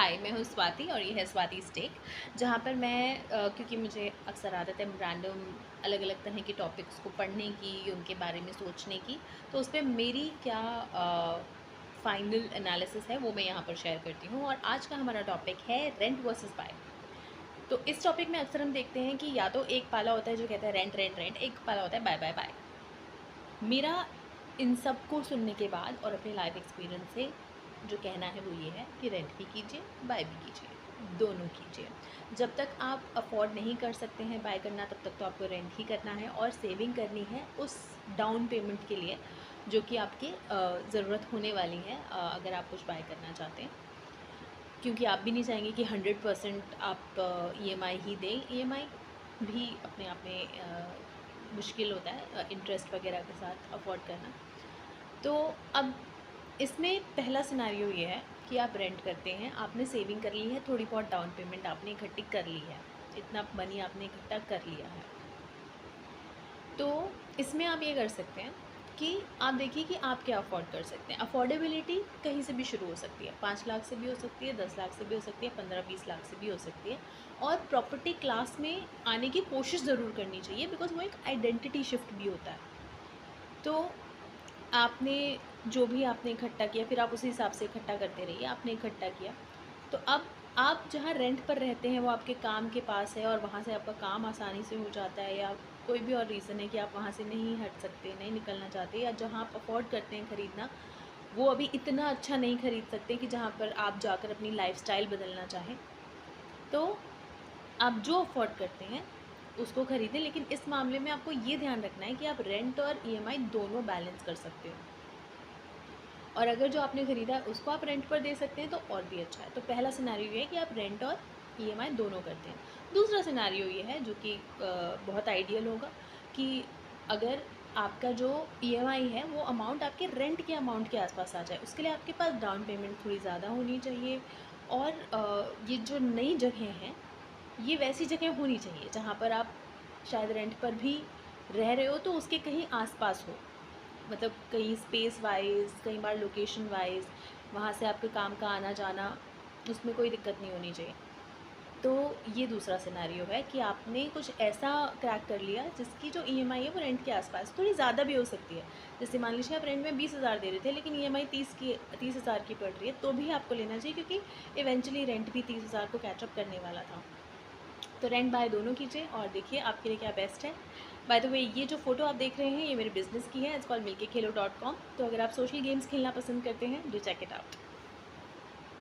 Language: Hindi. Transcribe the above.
हाय, मैं हूँ स्वाति और ये है स्वाति स्टेक, जहाँ पर मैं क्योंकि मुझे अक्सर आदत है रैंडम अलग अलग तरह के टॉपिक्स को पढ़ने की, उनके बारे में सोचने की, तो उस पर मेरी क्या फाइनल एनालिसिस है वो मैं यहाँ पर शेयर करती हूँ। और आज का हमारा टॉपिक है रेंट वर्सेस बाय। तो इस टॉपिक में अक्सर हम देखते हैं कि या तो एक पाला होता है जो कहता है रेंट रेंट रेंट, एक पाला होता है बाय बाय बाय। मेरा इन सब को सुनने के बाद और अपने लाइफ एक्सपीरियंस से जो कहना है वो ये है कि रेंट भी कीजिए, बाय भी कीजिए, दोनों कीजिए। जब तक आप अफोर्ड नहीं कर सकते हैं बाय करना, तब तक तो आपको रेंट ही करना है और सेविंग करनी है उस डाउन पेमेंट के लिए जो कि आपकी ज़रूरत होने वाली है अगर आप कुछ बाय करना चाहते हैं। क्योंकि आप भी नहीं चाहेंगे कि 100% आप ईएमआई ही दें। ईएमआई भी अपने आप में मुश्किल होता है इंटरेस्ट वगैरह के साथ अफोर्ड करना। तो अब इसमें पहला सिनेरियो ये है कि आप रेंट करते हैं, आपने सेविंग कर ली है, थोड़ी बहुत डाउन पेमेंट आपने इकट्ठी कर ली है, इतना मनी आपने इकट्ठा कर लिया है। तो इसमें आप ये कर सकते हैं कि आप देखिए कि आप क्या अफोर्ड कर सकते हैं। अफोर्डेबिलिटी कहीं से भी शुरू हो सकती है, 5 लाख से भी हो सकती है, 10 लाख से भी हो सकती है, 15-20 लाख से भी हो सकती है। और प्रॉपर्टी क्लास में आने की कोशिश ज़रूर करनी चाहिए, बिकॉज वो एक आइडेंटिटी शिफ्ट भी होता है। तो आपने जो भी आपने इकट्ठा किया, फिर आप उसी हिसाब से इकट्ठा करते रहिए। आपने इकट्ठा किया तो अब आप जहाँ रेंट पर रहते हैं वो आपके काम के पास है और वहाँ से आपका काम आसानी से हो जाता है, या कोई भी और रीज़न है कि आप वहाँ से नहीं हट सकते, नहीं निकलना चाहते, या जहाँ आप अफोर्ड करते हैं ख़रीदना वो अभी इतना अच्छा नहीं ख़रीद सकते कि जहाँ पर आप जाकर अपनी लाइफस्टाइल बदलना चाहें, तो आप जो अफोर्ड करते हैं उसको ख़रीदें। लेकिन इस मामले में आपको ये ध्यान रखना है कि आप रेंट और ईएमआई दोनों बैलेंस कर सकते हो, और अगर जो आपने ख़रीदा है उसको आप रेंट पर दे सकते हैं तो और भी अच्छा है। तो पहला सिनेरियो ये है कि आप रेंट और ईएमआई दोनों करते हैं। दूसरा सिनेरियो ये है जो कि बहुत आइडियल होगा कि अगर आपका जो ईएमआई है वो अमाउंट आपके रेंट के अमाउंट के आसपास आ जाए। उसके लिए आपके पास डाउन पेमेंट थोड़ी ज़्यादा होनी चाहिए, और ये जो नई जगह हैं ये वैसी जगह होनी चाहिए जहाँ पर आप शायद रेंट पर भी रह रहे हो तो उसके कहीं आसपास हो, मतलब कहीं स्पेस वाइज, कई बार लोकेशन वाइज, वहाँ से आपके काम का आना जाना, उसमें कोई दिक्कत नहीं होनी चाहिए। तो ये दूसरा सिनेरियो है कि आपने कुछ ऐसा क्रैक कर लिया जिसकी जो ईएमआई है वो रेंट के आसपास, थोड़ी ज़्यादा भी हो सकती है। जैसे मान लीजिए आप रेंट में 20,000 दे रहे थे लेकिन ईएमआई 30,000 की पड़ रही है, तो भी आपको लेना चाहिए, क्योंकि इवेंचुअली रेंट भी 30,000 को कैचअप करने वाला था। तो रेंट बाय दोनों कीजिए और देखिए आपके लिए क्या बेस्ट है। बाय द वे, ये जो फ़ोटो आप देख रहे हैं ये मेरे बिज़नेस की है, इट्स कॉल्ड milkekhelo.com। तो अगर आप सोशल गेम्स खेलना पसंद करते हैं, डू चेक इट आउट।